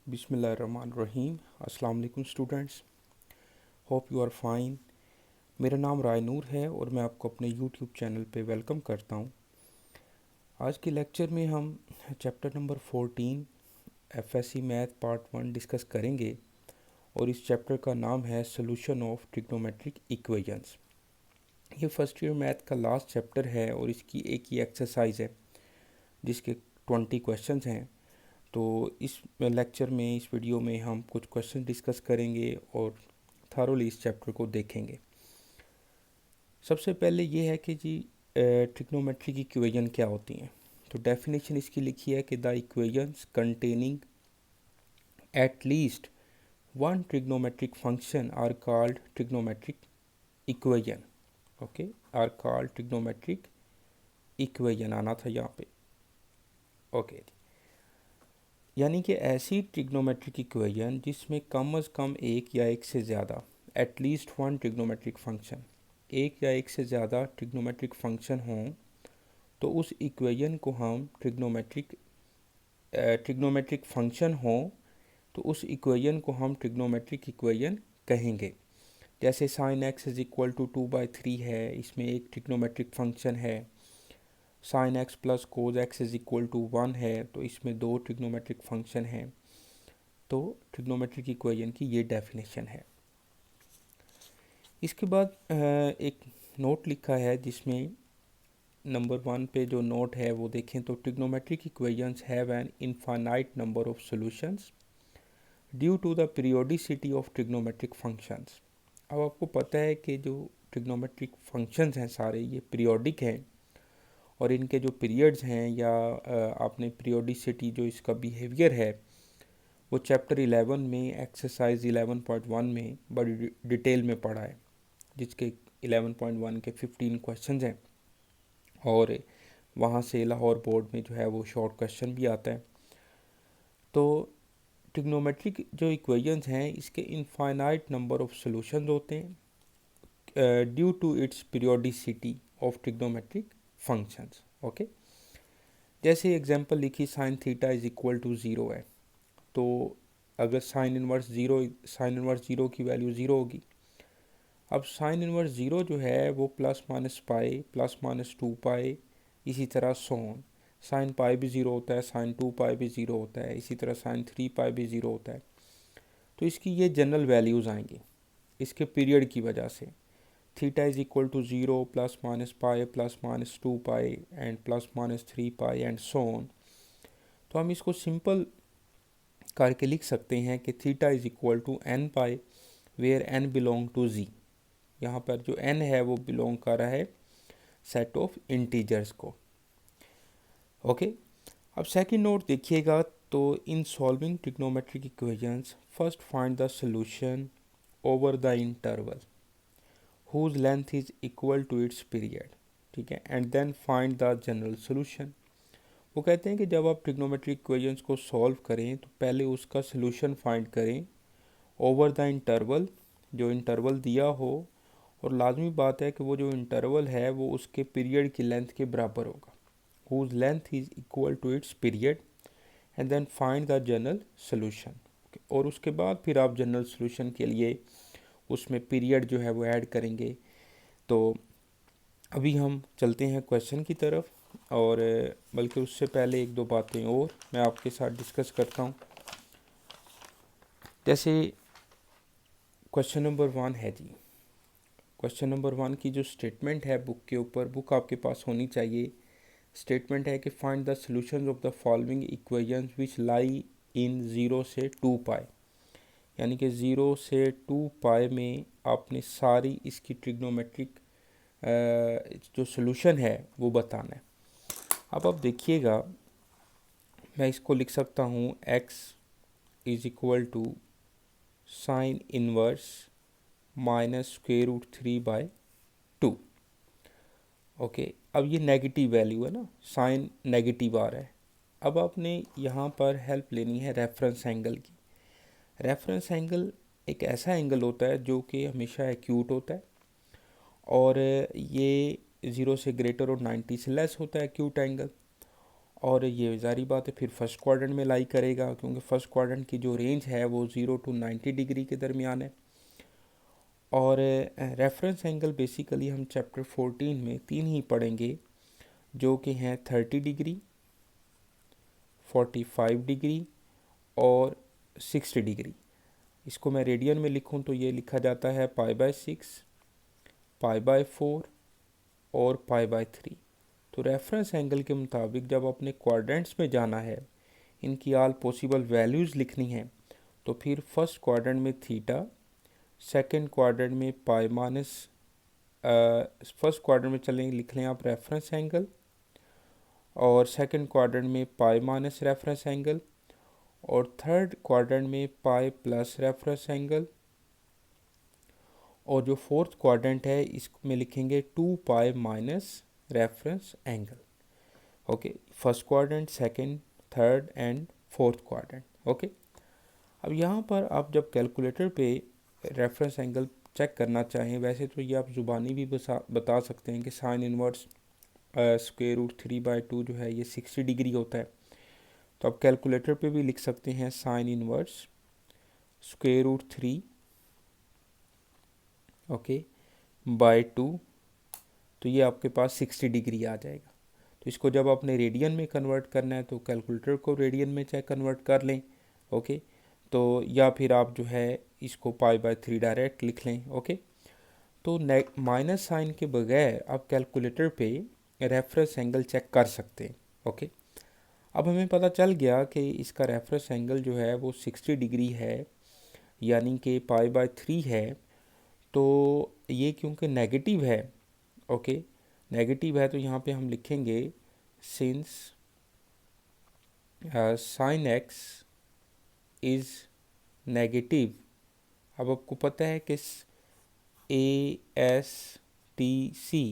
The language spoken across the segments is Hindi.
बिस्मिल्लाहिर्रहमानिर्रहीम। अस्सलाम वालेकुम students, hope you are fine. मेरा नाम रायनूर है और मैं आपको अपने यूट्यूब चैनल पे वेलकम करता हूँ। आज के लेक्चर में हम chapter number 14 FSc math part 1 discuss करेंगे और इस चैप्टर का नाम है सोल्यूशन ऑफ ट्रिग्नोमेट्रिक इक्वेशंस। ये फर्स्ट ईयर मैथ का लास्ट चैप्टर है और इसकी एक ही एक्सरसाइज है जिसके 20 क्वेश्चंस हैं। तो इस लेक्चर में, इस वीडियो में हम कुछ क्वेश्चन डिस्कस करेंगे और थारोली इस चैप्टर को देखेंगे। सबसे पहले ये है कि जी ट्रिग्नोमेट्रिक इक्वेशन क्या होती हैं। तो डेफिनेशन इसकी लिखी है कि the equations containing at least one trigonometric function are called trigonometric equation. Okay, are called trigonometric equation आना था यहाँ पे। ओके, यानी कि ऐसी ट्रिग्नोमेट्रिक इक्वेशन जिसमें कम अज़ कम एक या एक से ज़्यादा, एटलीस्ट वन ट्रिग्नोमेट्रिक फंक्शन, एक या एक से ज़्यादा ट्रिग्नोमेट्रिक फंक्शन हों, तो उस इक्वेशन को हम ट्रिग्नोमेट्रिक फंक्शन हों तो उस इक्वेशन को हम ट्रिग्नोमेट्रिक इक्वेशन कहेंगे। जैसे sine x is equal to 2/3 है, इसमें एक ट्रिग्नोमेट्रिक फंक्शन है। Sine x plus cos x is equal to 1 है, तो इसमें दो ट्रिग्नोमेट्रिक फंक्शन हैं। तो ट्रिग्नोमेट्रिक इक्वेशन की ये डेफिनेशन है। इसके बाद एक नोट लिखा है जिसमें नंबर 1 पे जो नोट है वो देखें तो trigonometric equations have an infinite number of solutions due to the periodicity of trigonometric functions. अब आपको पता है कि जो ट्रिग्नोमेट्रिक फंक्शंस हैं सारे ये पीरियोडिक हैं और इनके जो पीरियड्स हैं या आपने पीरियोडिसिटी जो इसका बिहेवियर है वो चैप्टर 11 में एक्सरसाइज 11.1 में बड़ी डिटेल में पढ़ा है, जिसके 11.1 के 15 क्वेश्चंस हैं और वहाँ से लाहौर बोर्ड में जो है वो शॉर्ट क्वेश्चन भी आता है। तो ट्रिग्नोमेट्रिक जो इक्वेशंस हैं इसके इनफाइनाइट नंबर ऑफ सॉल्यूशंस होते हैं due to its periodicity of trigonometric functions. Okay, जैसे एग्जांपल लिखी sine theta is equal to 0 है, तो अगर साइन इनवर्स ज़ीरो की वैल्यू 0 होगी। अब साइन इनवर्स 0 जो है वो plus minus pi, plus minus 2 pi, इसी तरह सोन। साइन पाई भी 0 होता है, साइन 2 पाई भी 0 होता है, इसी तरह साइन 3 पाई भी 0 होता है। तो इसकी ये जनरल वैल्यूज़ आएंगी इसके पीरियड की वजह से। Theta is equal to 0 plus minus pi plus minus 2 pi and plus minus 3 pi and so on. तो हम इसको सिंपल करके लिख सकते हैं कि theta is equal to n pi where n belong to z। यहाँ पर जो n है वो बिलोंग कर रहा है सेट ऑफ इंटीजर्स को। ओके, अब सेकंड नोट देखिएगा। तो in solving trigonometric equations first find the solution over the interval whose length is equal to its period, ठीक है, and then find the general solution. वो कहते हैं कि जब आप ट्रिग्नोमेट्रिक इक्वेशंस को सॉल्व करें तो पहले उसका सॉल्यूशन फाइंड करें ओवर द इंटरवल, जो इंटरवल दिया हो, और लाजमी बात है कि वो जो इंटरवल है वो उसके पीरियड की लेंथ के बराबर होगा। Whose length is equal to its period and then find the general solution. और उसके बाद फिर आप जनरल सॉल्यूशन के लिए उसमें पीरियड जो है वो ऐड करेंगे। तो अभी हम चलते हैं क्वेश्चन की तरफ, और बल्कि उससे पहले एक दो बातें और मैं आपके साथ डिस्कस करता हूँ। जैसे क्वेश्चन नंबर 1 है जी, क्वेश्चन नंबर 1 की जो स्टेटमेंट है बुक के ऊपर, बुक आपके पास होनी चाहिए। स्टेटमेंट है कि find the solutions of the following equations which lie in 0 से 2 पाई, यानी कि 0 से 2 पाई में आपने सारी इसकी ट्रिग्नोमेट्रिक जो सॉल्यूशन है वो बताना है। अब आप देखिएगा, मैं इसको लिख सकता हूँ x is equal to sine inverse minus square root 3/2। Okay, अब ये नेगेटिव वैल्यू है ना, साइन नेगेटिव आ रहा है। अब आपने यहाँ पर हेल्प लेनी है रेफरेंस एंगल की। रेफरेंस एंगल एक ऐसा एंगल होता है जो कि हमेशा एक्यूट होता है, और ये 0 से ग्रेटर और 90 से लेस होता है एक्यूट एंगल। और ये जारी बात है फिर फर्स्ट क्वाड्रेंट में लाई करेगा, क्योंकि फर्स्ट क्वाड्रेंट की जो रेंज है वो 0 to 90 डिग्री के दरमियान है। और रेफरेंस एंगल बेसिकली हम चैप्टर 14 में 3 ही पढ़ेंगे, जो कि हैं 30 डिग्री, 45 डिग्री और 60 डिग्री। इसको मैं रेडियन में लिखूं तो ये लिखा जाता है π/6, π/4 और π/3। तो रेफरेंस एंगल के मुताबिक जब अपने क्वाड्रेंट्स में जाना है, इनकी ऑल पॉसिबल वैल्यूज़ लिखनी है, तो फिर फर्स्ट क्वाड्रेंट में थीटा, सेकंड क्वाड्रेंट में पाई माइनस, फर्स्ट क्वाड्रेंट में चलें लिख लें आप रेफरेंस एंगल, और सेकंड क्वाड्रेंट में पाई माइनस रेफरेंस एंगल, और थर्ड क्वाड्रेंट में पाई प्लस रेफरेंस एंगल, और जो फोर्थ क्वाड्रेंट है इसमें लिखेंगे 2 pi minus reference angle. Okay, first quadrant, second, third and fourth quadrant. Okay, अब यहाँ पर आप जब कैलकुलेटर पे रेफरेंस एंगल चेक करना चाहें, वैसे तो ये आप ज़ुबानी भी बता सकते हैं कि साइन इनवर्स √3/2 जो है ये 60 डिग्री होता है। तो आप कैलकुलेटर पे भी लिख सकते हैं साइन इनवर्स √3 ओके बाय 2, तो ये आपके पास 60 डिग्री आ जाएगा। तो इसको जब आपने रेडियन में कन्वर्ट करना है तो कैलकुलेटर को रेडियन में चाहे कन्वर्ट कर लें। ओके, तो या फिर आप जो है इसको π/3 डायरेक्ट लिख लें। ओके, तो माइनस साइन के बगैर आप कैलकुलेटर पे रेफरेंस एंगल चेक कर सकते हैं। ओके, अब हमें पता चल गया कि इसका रेफरेंस एंगल जो है वो 60 डिग्री है, यानी कि π/3 है। तो ये क्योंकि नेगेटिव है, ओके नेगेटिव है, तो यहाँ पे हम लिखेंगे since sine x is negative. अब आपको पता है कि ASTC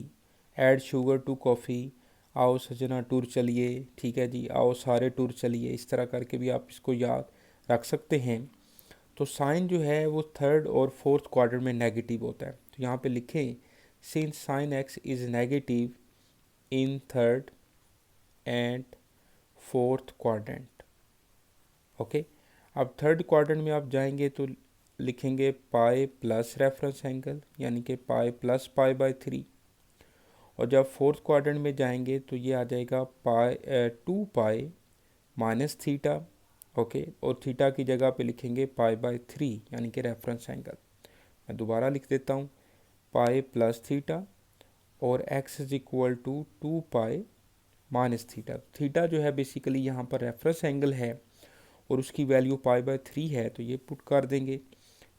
add sugar to coffee, आओ सजना टूर चलिए, ठीक है जी, आओ सारे टूर चलिए, इस तरह करके भी आप इसको याद रख सकते हैं। तो साइन जो है वो थर्ड और फोर्थ क्वाड्रेंट में नेगेटिव होता है। तो यहाँ पे लिखें since sine x is negative in third and fourth quadrant. Okay, अब थर्ड क्वाड्रेंट में आप जाएंगे तो लिखेंगे पाई प्लस रेफरेंस एंगल, यानी कि पाई प्लस π/3। और जब फोर्थ क्वाड्रेंट में जाएंगे तो ये आ जाएगा 2 पाई माइनस थीटा। ओके, और थीटा की जगह पे लिखेंगे π/3 यानी कि रेफरेंस एंगल। मैं दोबारा लिख देता हूँ, पाई प्लस थीटा और x is equal to 2 pi minus theta. Theta जो है बेसिकली यहाँ पर रेफरेंस एंगल है और उसकी वैल्यू π/3 है, तो ये पुट कर देंगे।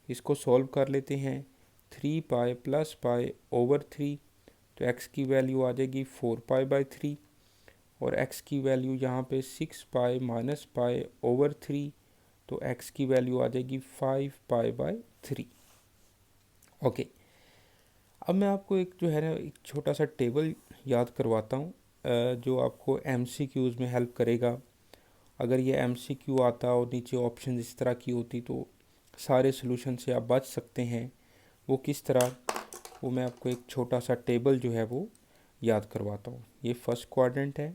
इसको सॉल्व कर लेते हैं, 3 पाई प्लस π/3, तो x की वैल्यू आ जाएगी 4 π/3 और x की वैल्यू यहाँ पे 6 पाई माइनस π/3, तो x की वैल्यू आ जाएगी 5 π/3। ओके, अब मैं आपको एक जो है ना एक छोटा सा टेबल याद करवाता हूँ जो आपको MCQs में हेल्प करेगा। अगर ये MCQ आता और नीचे ऑप्शन इस तरह की होती तो सारे सोल्यूशन से आप बच सकते हैं। वो किस तरह, वो मैं आपको एक छोटा सा टेबल जो है वो याद करवाता हूँ। ये फर्स्ट क्वाड्रेंट है,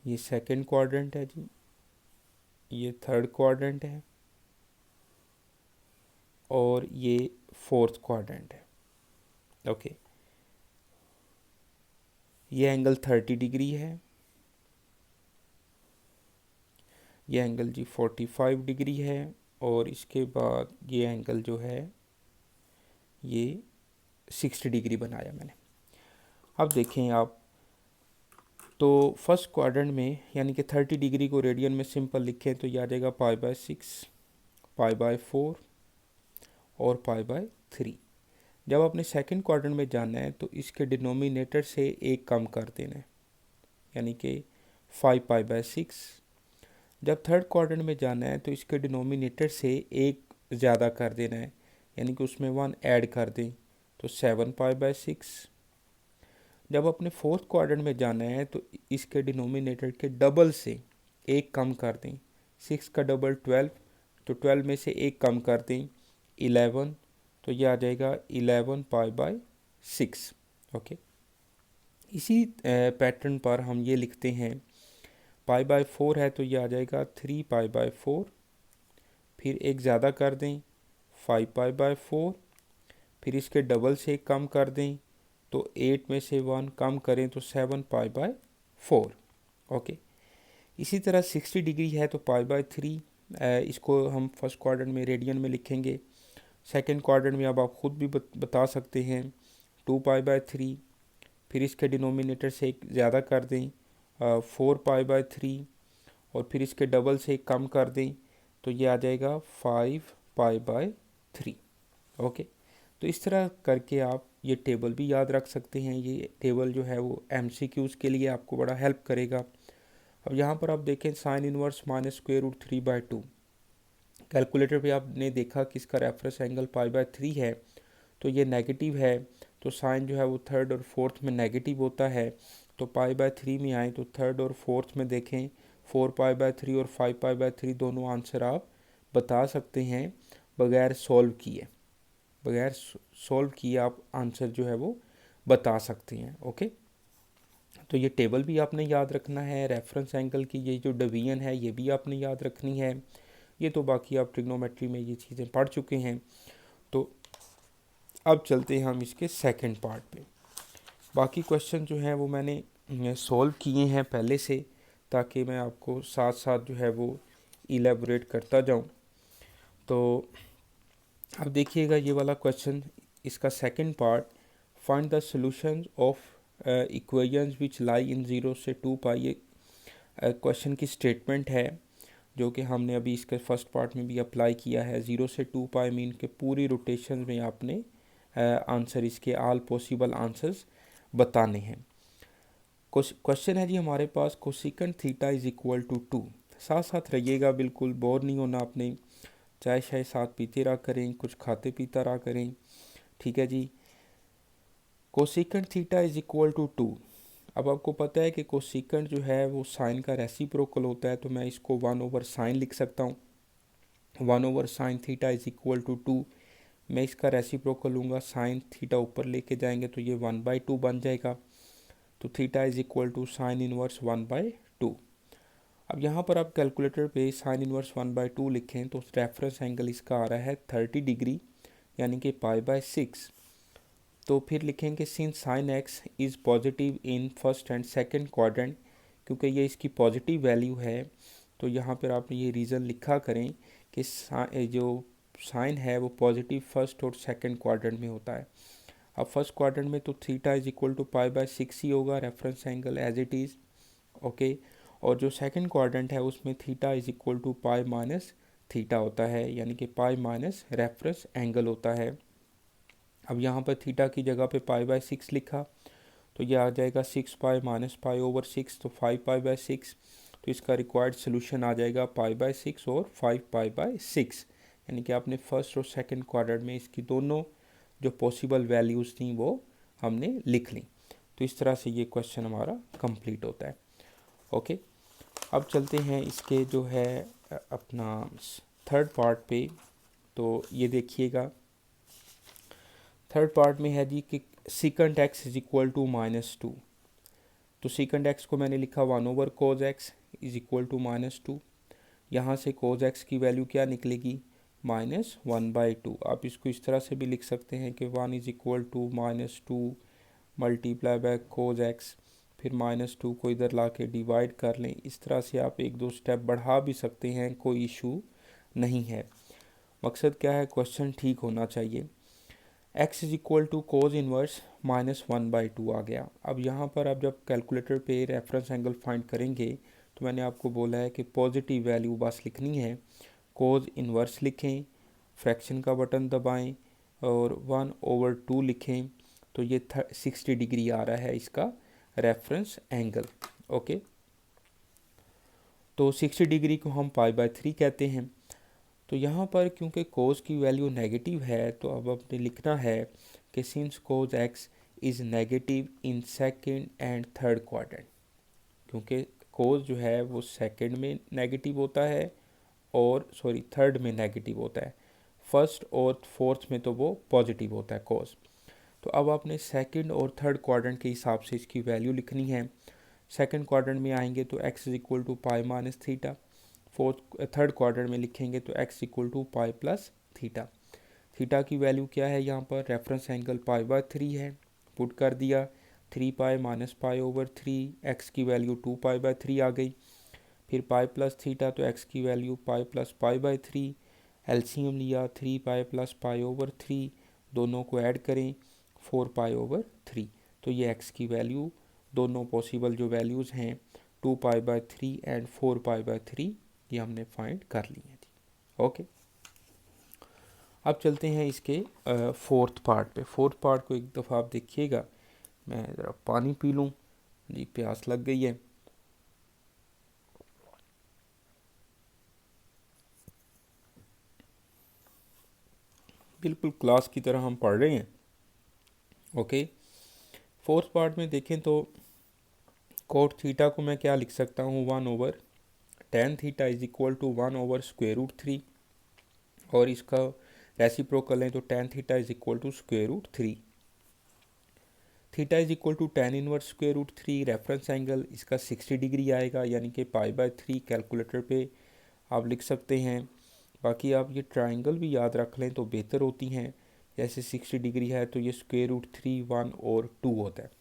ये सेकंड क्वाड्रेंट है जी, ये थर्ड क्वाड्रेंट है और ये फोर्थ क्वाड्रेंट है। ओके, ये एंगल 30 डिग्री है, ये एंगल जी 45 डिग्री है, और इसके बाद ये एंगल जो है ये 60 डिग्री बनाया मैंने। अब देखें आप, तो फर्स्ट क्वाड्रेंट में यानी कि 30 डिग्री को रेडियन में सिंपल लिखें तो ये आ जाएगा π/6, π/4 और π/3। जब आपने सेकंड क्वाड्रेंट में जाना है तो इसके डिनोमिनेटर से एक कम कर देना है, यानी कि 5 π/6। जब थर्ड क्वाड्रेंट में जाना है तो इसके डिनोमिनेटर से एक ज़्यादा कर देना है, यानी कि उसमें 1 ऐड कर दें, तो 7 π/6। जब अपने फोर्थ क्वाड्रेंट में जाना है तो इसके डिनोमिनेटर के डबल से एक कम कर दें, 6 का डबल 12, तो 12 में से एक कम कर दें 11, तो ये आ जाएगा 11 π/6। ओके, इसी पैटर्न पर हम ये लिखते हैं, π/4 है तो ये आ जाएगा 3π/4, फिर एक ज़्यादा कर दें 5π/4, फिर इसके डबल से कम कर दें तो 8 में से 1 कम करें तो 7π/4। ओके, इसी तरह 60 डिग्री है तो π/3, इसको हम फर्स्ट क्वाड्रेंट में रेडियन में लिखेंगे। सेकंड क्वाड्रेंट में अब आप ख़ुद भी बता सकते हैं 2π/3, फिर इसके डिनोमिनेटर से एक ज़्यादा कर दें 4π/3, और फिर इसके डबल से कम कर दें तो ये आ जाएगा 5π/3। ओके, तो इस तरह करके आप ये टेबल भी याद रख सकते हैं। ये टेबल जो है वो MCQs के लिए आपको बड़ा हेल्प करेगा। अब यहाँ पर आप देखें साइन इनवर्स -√3/2, कैलकुलेटर पे आपने देखा कि इसका रेफरेंस एंगल π/3 है तो ये नेगेटिव है, तो साइन जो है वो थर्ड और फोर्थ में नेगेटिव होता है। तो π/3 में आए तो थर्ड और फोर्थ में देखें 4π/3 और 5π/3 दोनों आंसर आप बता सकते हैं बगैर सॉल्व किए आप आंसर जो है वो बता सकते हैं। ओके, तो ये टेबल भी आपने याद रखना है, रेफरेंस एंगल की ये जो डिवीजन है ये भी आपने याद रखनी है। ये तो बाकी आप ट्रिग्नोमेट्री में ये चीज़ें पढ़ चुके हैं। तो अब चलते हैं हम इसके सेकंड पार्ट पे। बाकी क्वेश्चन जो हैं वो मैंने सॉल्व किए हैं पहले से, ताकि मैं आपको साथ साथ जो है वो इलेबोरेट करता जाऊं। तो अब देखिएगा ये वाला क्वेश्चन, इसका second part, find the solution of equations which lie in 0 से 2π। ये क्वेश्चन की स्टेटमेंट है जो कि हमने अभी इसके फर्स्ट पार्ट में भी अप्लाई किया है। 0 से 2π मीन के पूरी रोटेशन में आपने आंसर इसके ऑल पॉसिबल आंसर्स बताने हैं। क्वेश्चन है जी हमारे पास, cosecant theta is equal to 2। साथ साथ रहिएगा, बिल्कुल बोर नहीं होना आपने, चाय शाय साथ पीते रहा करें, कुछ खाते पीता रहा करें, ठीक है जी। Cosecant theta is equal to 2। अब आपको पता है कि कोसिकेंट जो है वो साइन का रेसिप्रोकल होता है, तो मैं इसको 1/sin लिख सकता हूँ। 1/sin theta is equal to 2, मैं इसका रेसिप्रोकल लूँगा, साइन थीटा ऊपर लेके जाएंगे तो ये 1/2 बन जाएगा। तो theta is equal to sine inverse 1/2। अब यहाँ पर आप कैलकुलेटर पे साइन इनवर्स 1/2 लिखें तो रेफरेंस एंगल इसका आ रहा है 30 डिग्री, यानी कि π/6। तो फिर लिखेंगे since sine x is positive in first and second quadrant, क्योंकि ये इसकी पॉजिटिव वैल्यू है, तो यहाँ पर आप ये रीज़न लिखा करें कि जो साइन है वो पॉजिटिव फर्स्ट और सेकंड क्वाड्रेंट में होता है। अब फर्स्ट क्वाड्रेंट में तो थीटा इज इक्वल टू π/6 ही होगा, reference angle as it is. Okay, और जो सेकंड क्वाड्रेंट है उसमें theta is equal to π - theta होता है, यानी कि π - रेफरेंस एंगल होता है। अब यहाँ पर थीटा की जगह पे π/6 लिखा तो ये आ जाएगा 6π - π/6, तो 5π/6। तो इसका रिक्वायर्ड सोल्यूशन आ जाएगा π/6 और 5π/6, यानी कि आपने फर्स्ट और सेकंड क्वाड्रेंट में इसकी दोनों जो पॉसिबल वैल्यूज़ थी वो हमने लिख ली। तो इस तरह से ये क्वेश्चन हमारा कंप्लीट होता है। ओके, अब चलते हैं इसके जो है अपना थर्ड पार्ट पे। तो ये देखिएगा, थर्ड पार्ट में है जी कि secant x is equal to -2। तो सीकेंट एक्स को मैंने लिखा 1/cos x is equal to -2। यहाँ से cos x की वैल्यू क्या निकलेगी, -1/2। आप इसको इस तरह से भी लिख सकते हैं कि 1 is equal to -2 multiply by cos x, फिर -2 को इधर ला के डिवाइड कर लें। इस तरह से आप एक दो स्टेप बढ़ा भी सकते हैं, कोई इशू नहीं है। मकसद क्या है, क्वेश्चन ठीक होना चाहिए। x is equal to cos inverse -1/2 आ गया। अब यहाँ पर आप जब कैलकुलेटर पे रेफरेंस एंगल फाइंड करेंगे तो मैंने आपको बोला है कि पॉजिटिव वैल्यू बस लिखनी है, कोज इनवर्स लिखें, फ्रैक्शन का बटन दबाएं और 1/2 लिखें, तो ये 60 डिग्री आ रहा है इसका रेफरेंस एंगल। ओके, तो 60 डिग्री को हम π/3 कहते हैं। तो यहाँ पर क्योंकि कोस की वैल्यू नेगेटिव है तो अब आपने लिखना है कि since cos x is negative in second and third quadrant, क्योंकि कोस जो है वो सेकंड में नेगेटिव होता है और थर्ड में नेगेटिव होता है, फर्स्ट और फोर्थ में तो वो पॉजिटिव होता है कोस। तो अब आपने सेकंड और थर्ड क्वाड्रेंट के हिसाब से इसकी वैल्यू लिखनी है। सेकंड क्वाड्रेंट में आएंगे तो x is equal to pi minus theta, third quadrant में लिखेंगे तो x equal to pi plus theta. Theta की वैल्यू क्या है, यहाँ पर रेफरेंस एंगल पाई बाय 3 है, पुट कर दिया, 3 pi minus pi over 3, x की वैल्यू 2 पाई बाय 3 आ गई। फिर पाई प्लस थीटा तो एक्स की value pi plus pi by 3, LCM लिया 3 पाई प्लस पाई ओवर 3, दोनों को ऐड करें 4 पाई ओवर 3। तो ये एक्स की वैल्यू, दोनों पॉसिबल जो वैल्यूज़ हैं 2 पाई बाय 3 एंड 4 पाई बाय 3, ये हमने फाइंड कर ली है जी। ओके, अब चलते हैं इसके फोर्थ पार्ट पे। फोर्थ पार्ट को एक दफ़ा आप देखिएगा, मैं ज़रा पानी पी लूँ जी, प्यास लग गई है। बिल्कुल क्लास की तरह हम पढ़ रहे हैं। ओके, फोर्थ पार्ट में देखें तो कोट थीटा को मैं क्या लिख सकता हूँ, 1 over tan theta is equal to 1/√3, और इसका रेसिप्रोकल है तो tan theta is equal to √3। Theta is equal to tan inverse √3, reference angle इसका 60 डिग्री आएगा, यानी कि पाई बाय 3 कैलकुलेटर पे आप लिख सकते हैं। बाकी आप ये ट्राइंगल भी याद रख लें तो बेहतर होती हैं। जैसे 60 डिग्री है तो ये √3, 1 और 2 होता है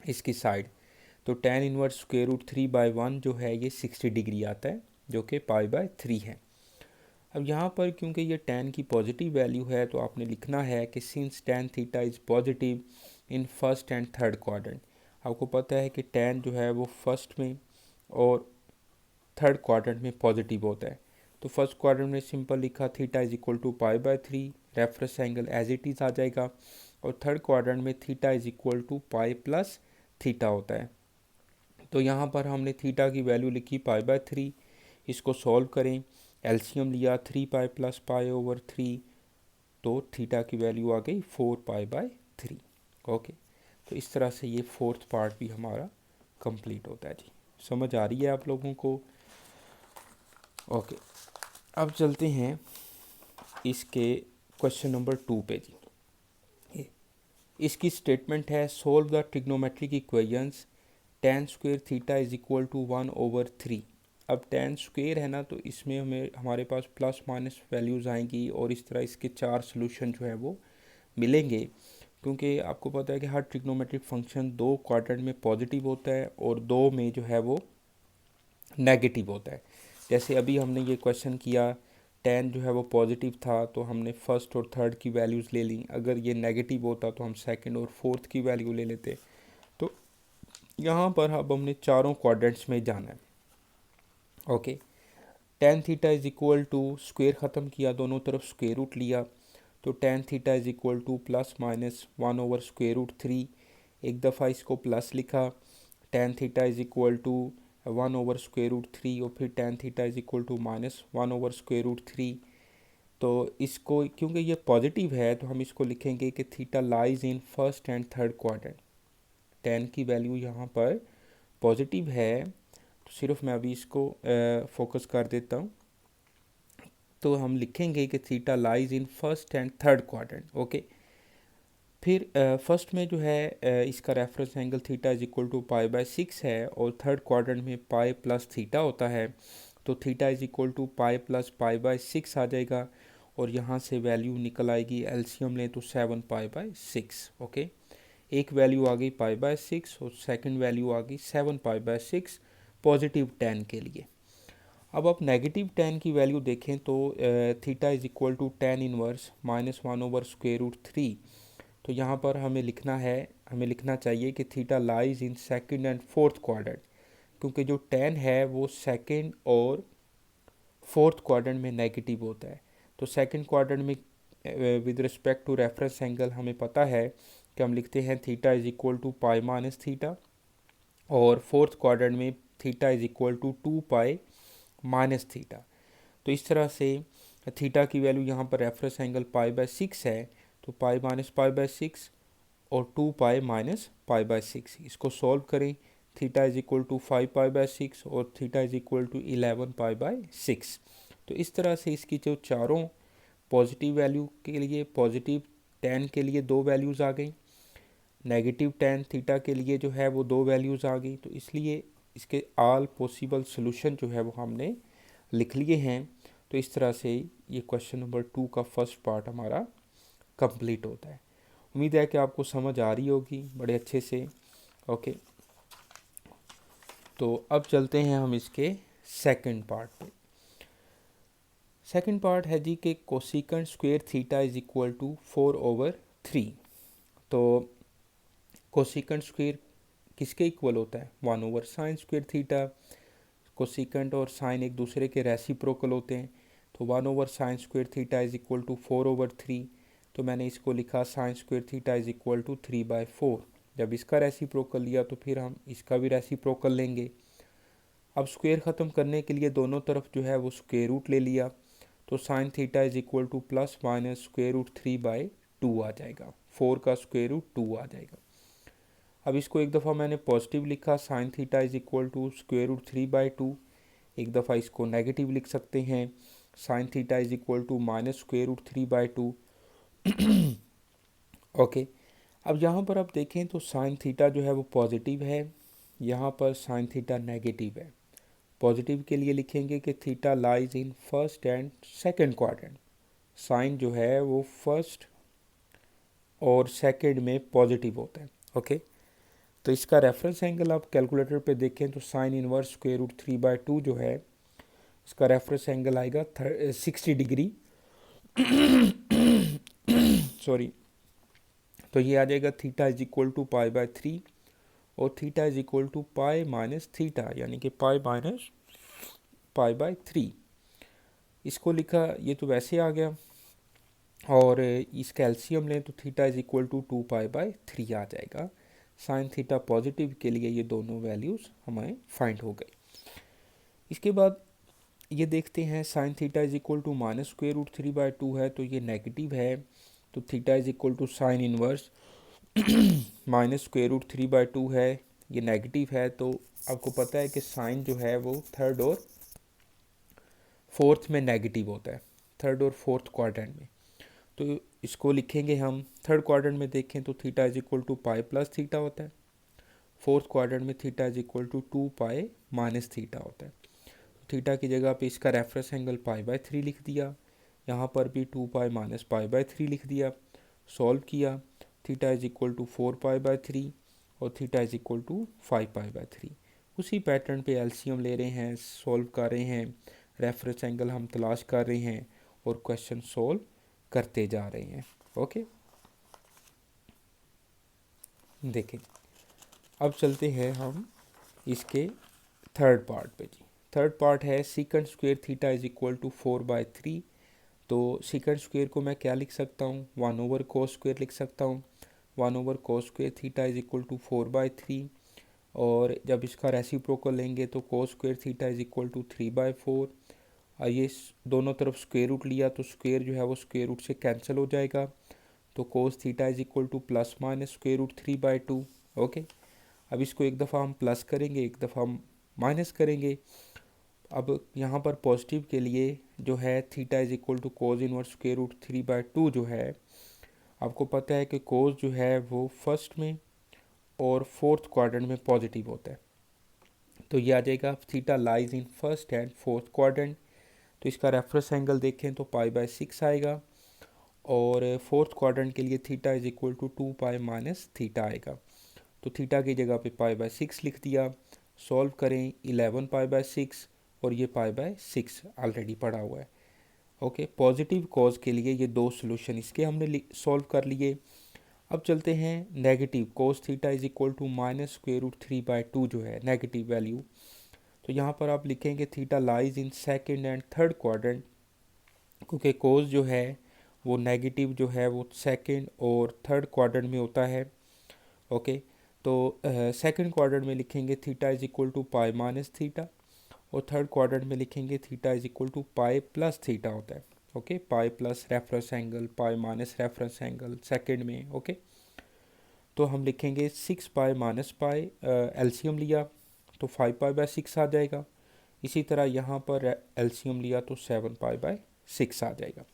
इसकी साइड, तो टेन इनवर्स √3/1 जो है ये 60 डिग्री आता है, जो कि पाई बाय 3 है। अब यहाँ पर क्योंकि ये टेन की पॉजिटिव वैल्यू है तो आपने लिखना है कि since tan theta is positive in first and third quadrant. आपको पता है कि टेन जो है वो फर्स्ट में और थर्ड क्वाड्रेंट में पॉजिटिव होता है। तो फर्स्ट क्वाड्रेंट में सिंपल लिखा theta is equal to pi by 3, reference angle as it is आ जाएगा, और थर्ड क्वाड्रेंट में theta is equal to pi plus theta होता है। तो यहाँ पर हमने थीटा की वैल्यू लिखी पाई बाय 3, इसको सॉल्व करें, एलसीएम लिया 3 पाई प्लस पाई ओवर 3, तो थीटा की वैल्यू आ गई 4 पाई बाय 3। ओके, तो इस तरह से ये फोर्थ पार्ट भी हमारा कंप्लीट होता है जी। समझ आ रही है आप लोगों को? ओके, अब चलते हैं इसके क्वेश्चन नंबर 2 पे जी। इसकी स्टेटमेंट है solve the trigonometric equations tan square theta is equal to 1/3। अब टेन स्क्वेयर है ना, तो इसमें हमारे पास प्लस माइनस वैल्यूज़ आएंगी और इस तरह इसके 4 सोल्यूशन जो है वो मिलेंगे। क्योंकि आपको पता है कि हर ट्रिग्नोमेट्रिक फंक्शन 2 क्वाड्रेंट में पॉजिटिव होता है और 2 में जो है वो नेगेटिव होता है। जैसे अभी हमने ये क्वेश्चन किया, टेन जो है वो पॉजिटिव था तो हमने फर्स्ट और थर्ड की वैल्यूज़ ले ली, अगर ये नेगेटिव होता तो हम सेकंड और फोर्थ की वैल्यू ले लेते। तो यहाँ पर अब हमने चारों क्वाड्रेंट्स में जाना है। Okay, tan theta is equal to square ख़त्म किया, दोनों तरफ स्क्वेयर रूट लिया, तो tan theta is equal to plus minus 1/√3। एक दफ़ा इसको प्लस लिखा, tan theta is equal to 1/√3, और फिर tan theta is equal to minus 1/√3। तो इसको क्योंकि ये पॉजिटिव है तो हम इसको लिखेंगे कि theta lies in first and third quadrant. Ten की वैल्यू यहाँ पर पॉजिटिव है, तो सिर्फ मैं अभी इसको फोकस कर देता हूँ। तो हम लिखेंगे कि theta lies in first and third quadrant. Okay, फिर फर्स्ट में जो है इसका reference angle theta is equal to pi by 6 है, और थर्ड क्वाड्रेंट में पाई प्लस थीटा होता है, तो theta is equal to pi plus pi by 6 आ जाएगा, और यहाँ से वैल्यू निकल आएगी, एलसीएम लें तो 7 पाई बाय 6। ओके, एक वैल्यू आ गई पाई बाय 6 और सेकंड वैल्यू आ गई 7 पाई बाय 6 पॉजिटिव टेन के लिए। अब आप नेगेटिव टेन की वैल्यू देखें तो theta is equal to tan inverse minus 1/√3। तो यहाँ पर हमें लिखना चाहिए कि theta lies in second and fourth quadrant, क्योंकि जो टेन है वो सेकंड और फोर्थ क्वाड्रेंट में नेगेटिव होता है। तो सेकंड क्वाड्रेंट में with respect to reference angle हमें पता है कि हम लिखते हैं theta is equal to pi minus theta, और फोर्थ क्वाड्रेंट में theta is equal to 2 pi minus theta. तो इस तरह से थीटा की वैल्यू यहाँ पर रेफरेंस एंगल पाई बाय 6 है, तो पाई माइनस पाई बाय 6 और 2 पाई माइनस पाई बाय 6, इसको सॉल्व करें, theta is equal to 5 pi by 6 और theta is equal to 11 pi by 6। तो इस तरह से इसकी जो चारों पॉजिटिव वैल्यू के लिए पॉजिटिव टेन के लिए दो वैल्यूज़ आ गई, नेगेटिव टेन थीटा के लिए जो है वो दो वैल्यूज़ आ गई। तो इसलिए इसके ऑल पॉसिबल सोल्यूशन जो है वो हमने लिख लिए हैं। तो इस तरह से ये क्वेश्चन नंबर 2 का फर्स्ट पार्ट हमारा कंप्लीट होता है। उम्मीद है कि आपको समझ आ रही होगी बड़े अच्छे से। ओके, तो अब चलते हैं हम इसके सेकंड पार्ट पे। सेकंड पार्ट है जी कि cosecant square theta is equal to 4/3। तो कोसिकेंट स्क्वायर किसके इक्वल होता है? 1/sin square theta. कोसिकेंट और साइन एक दूसरे के रेसिप्रोकल होते हैं। तो 1/sin square theta is equal to 4/3। तो मैंने इसको लिखा sine square theta is equal to 3/4। जब इसका रेसिप्रोकल लिया तो फिर हम इसका भी रेसिप्रोकल लेंगे। अब स्क्वायर ख़त्म करने के लिए दोनों तरफ जो है वो स्क्वायर रूट ले लिया। तो sine theta is equal to plus minus square root 3/2 आ जाएगा। 4 का स्क्वायर रूट 2 आ जाएगा। अब इसको एक दफ़ा मैंने पॉजिटिव लिखा, sine theta is equal to square root 3/2। एक दफ़ा इसको नेगेटिव लिख सकते हैं, sine theta is equal to minus square root 3/2। Okay, अब यहाँ पर आप देखें तो साइन थीटा जो है वो पॉजिटिव है, यहाँ पर साइन थीटा नेगेटिव है। पॉजिटिव के लिए लिखेंगे कि theta lies in first and second quadrant. Sine जो है वो फर्स्ट और सेकंड में पॉजिटिव होता है। ओके, तो इसका रेफरेंस एंगल आप कैलकुलेटर पे देखें तो साइन इनवर्स स्क्वायर रूट 3/2 जो है इसका रेफरेंस एंगल आएगा 60 डिग्री। सॉरी, तो ये आ जाएगा थीटा इज इक्वल टू π/3 और theta is equal to pi minus theta, यानी कि पाई माइनस π/3। इसको लिखा, ये तो वैसे आ गया, और इसका एलसीएम लें तो थीटा इज इक्वल टू 2π/3 आ जाएगा। साइन थीटा पॉजिटिव के लिए ये दोनों वैल्यूज़ हमें फाइंड हो गई। इसके बाद ये देखते हैं sine theta is equal to minus square root 3/2 है, तो ये नेगेटिव है। तो theta is equal to sine inverse minus square root 3/2 है, ये नेगेटिव है। तो आपको पता है कि साइन जो है वो थर्ड और फोर्थ में नेगेटिव होता है, थर्ड और फोर्थ क्वाड्रेंट में। तो इसको लिखेंगे हम, थर्ड क्वाड्रेंट में देखें तो theta is equal to pi plus theta होता है, फोर्थ क्वाड्रेंट में theta is equal to 2π minus theta होता है। तो थीटा की जगह पे इसका रेफरेंस एंगल π/3 लिख दिया, यहाँ पर भी 2π माइनस π/3 लिख दिया। सॉल्व किया, थीटा इज इक्वल टू 4π/3 और थीटा इज इक्वल टू 5π/3। उसी पैटर्न पे एलसीएम ले रहे हैं, सॉल्व कर रहे हैं, रेफरेंस एंगल हम तलाश कर रहे हैं और क्वेश्चन सॉल्व करते जा रहे हैं। ओके, देखें अब चलते हैं हम इसके थर्ड पार्ट पे जी। थर्ड पार्ट है secant square theta is equal to 4/3। तो सीकेंट स्क्वायर को मैं क्या लिख सकता हूँ? 1/cos स्क्वायर लिख सकता हूँ। 1/cos square theta is equal to 4/3, और जब इसका रेसिप्रोकल लेंगे तो cos square theta is equal to 3/4। और ये दोनों तरफ स्क्वायर रूट लिया तो स्क्वायर जो है वो स्क्वायर रूट से कैंसिल हो जाएगा। तो cos theta is equal to plus minus square root 3/2। Okay, अब इसको एक दफ़ा हम प्लस करेंगे, एक दफ़ा हम माइनस करेंगे। अब यहाँ पर पॉजिटिव के लिए जो है theta is equal to cos inverse square root 3/2 जो है, आपको पता है कि कोज जो है वो फर्स्ट में और फोर्थ क्वाड्रेंट में पॉजिटिव होता है। तो ये आ जाएगा theta lies in first and fourth quadrant. तो इसका रेफरेंस एंगल देखें तो π/6 आएगा, और फोर्थ क्वाड्रेंट के लिए theta is equal to 2π minus theta आएगा। तो थीटा की जगह पे π/6 लिख दिया। सॉल्व करें, 11 π/6 और ये π/6 ऑलरेडी पड़ा हुआ है। ओके, पॉजिटिव कॉज के लिए ये दो सोल्यूशन इसके हमने सॉल्व कर लिए। अब चलते हैं negative, cos theta is equal to minus square root 3/2 जो है नेगेटिव वैल्यू। तो यहाँ पर आप लिखेंगे theta lies in second and third quadrant, क्योंकि कोस जो है वो नेगेटिव जो है वो सेकंड और थर्ड क्वाड्रेंट में होता है। ओके, तो सेकंड क्वाड्रेंट में लिखेंगे theta is equal to pi minus theta, और थर्ड क्वाड्रेंट में लिखेंगे theta is equal to pi plus theta होता है। Okay, pi plus reference angle, pi minus reference angle second में। ओके, तो हम लिखेंगे 6π माइनस पाई, एलसीएम लिया तो 5π/6 आ जाएगा। इसी तरह यहाँ पर एलसीएम लिया तो 7π/6 आ जाएगा।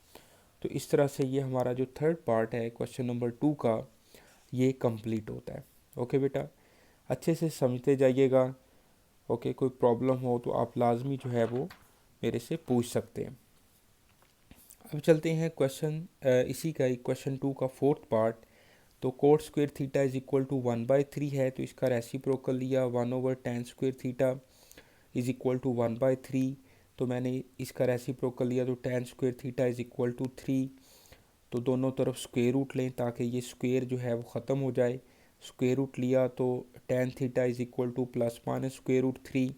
तो इस तरह से ये हमारा जो थर्ड पार्ट है क्वेश्चन नंबर 2 का, ये कंप्लीट होता है। ओके बेटा, अच्छे से समझते जाइएगा। ओके, कोई प्रॉब्लम हो तो आप लाजमी जो है वो मेरे से पूछ सकते हैं। अब चलते हैं क्वेश्चन इसी का ही क्वेश्चन 2 का फोर्थ पार्ट। तो cot square theta is equal to 1/3 है, तो इसका रेसिप्रोकल लिया 1/tan square theta is equal to 1/3। तो मैंने इसका रेसिप्रोकल लिया तो tan square theta is equal to 3। तो दोनों तरफ स्क्वेयर रूट लें ताकि ये स्क्वेयर जो है वो ख़त्म हो जाए। स्क्वेयर रूट लिया तो tan theta is equal to plus minus square root 3।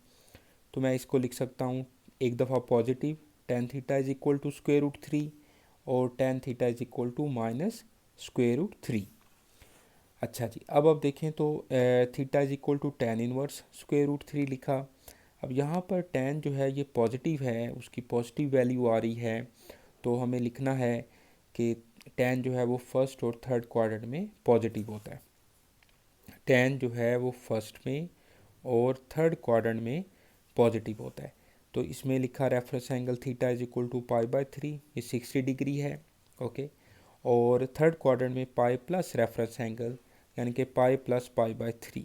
तो मैं इसको लिख सकता हूँ एक दफ़ा positive tan theta is equal to square root 3 और tan theta is equal to minus square root 3। अच्छा जी, अब देखें तो theta is equal to tan inverse square root 3 लिखा। अब यहाँ पर tan जो है ये पॉजिटिव है, उसकी पॉजिटिव वैल्यू आ रही है, तो हमें लिखना है कि tan जो है वो फर्स्ट और थर्ड क्वाड्रेंट में पॉजिटिव होता है। tan जो है वो फर्स्ट में और थर्ड क्वाड्रेंट में पॉजिटिव होता है। तो इसमें लिखा reference angle theta is equal to π/3, ये 60 डिग्री है। ओके, और थर्ड क्वाड्रेंट में पाई प्लस रेफरेंस एंगल यानी कि पाई प्लस π/3।